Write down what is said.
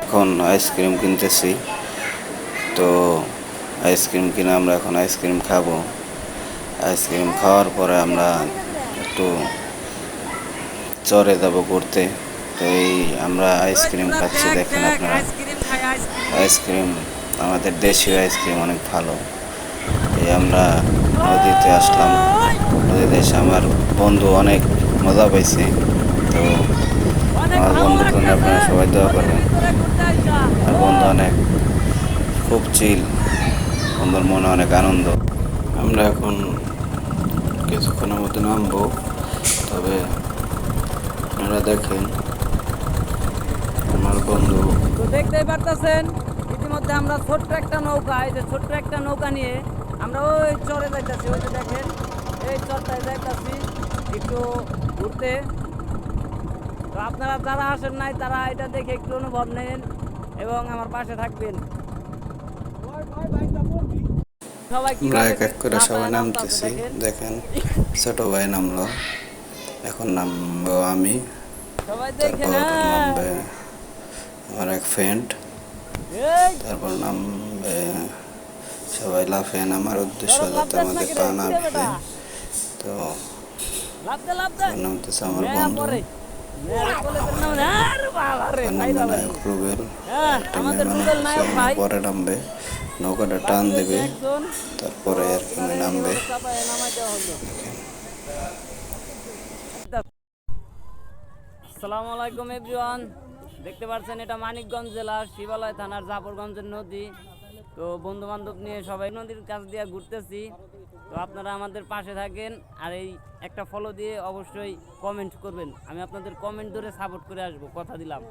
এখন আইসক্রিম কিনতেছি। তো আইসক্রিম কিনে আমরা এখন আইসক্রিম খাবো। আইসক্রিম খাওয়ার পরে আমরা একটু চরে যাব ঘুরতে। তো এই আমরা আইসক্রিম খাচ্ছি, দেখেন আপনারা। আইসক্রিম আমাদের দেশীয় আইসক্রিম অনেক ভালো। এই আমরা নদীতে আসলাম, নদীতে এসে আমার বন্ধু অনেক মজা পাইছে। তো আমার বন্ধুর জন্য আপনারা সবাই দোয়া করবেন। আর বন্ধু অনেক খুব চিল, বন্ধুর মনে অনেক আনন্দ। আমরা এখন কিছুক্ষণের মধ্যে নামবো। তবে আপনারা দেখেন আমার বন্ধু। তো দেখতেই পারতেছেন ইতিমধ্যে আমরা ছোট্ট একটা নৌকা, এই যে ছোট্ট একটা নৌকা নিয়ে আমরা ওই চরে যাইতেছি। ওই যে দেখেন এই চরটায় যাইতেছি একটু ঘুরতে। তো আপনারা যারা আসেন নাই তারা এটা দেখে একটু অনুভব নেন এবং আমার পাশে থাকবেন। সবাই আমরা কিভাবে এক এক করে সবাই নামতেছি, দেখেন। ছোট ভাই নামলো, এখন নামবো আমি, সবাই দেখে তারপর না। নামবে আমার এক ফ্রেন্ড, তারপর নামবে সবাই লাফেন আমার উদ্দেশ্য যাতে আমাদের পা না ভিজে। তো নামতেছে আমার বন্ধু, নামবে নায়ক রুবেল, একটা মেহমান আসছে পরে নামবে, নৌকাটা টান দেবে, তারপরে আর কি নামবে। আসসালামু আলাইকুম এভরিওয়ান, দেখতে পাচ্ছেন এটা মানিকগঞ্জ জেলার শিবালয় থানার জাফরগঞ্জের নদী। তো বন্ধু বান্ধব নিয়ে সবাই নদীর কাছ দিয়ে ঘুরতেছি। তো আপনারা আমাদের পাশে থাকেন আর এই একটা ফলো দিয়ে অবশ্যই কমেন্ট করবেন। আমি আপনাদের কমেন্ট ধরে সাপোর্ট করে আসবো, কথা দিলাম।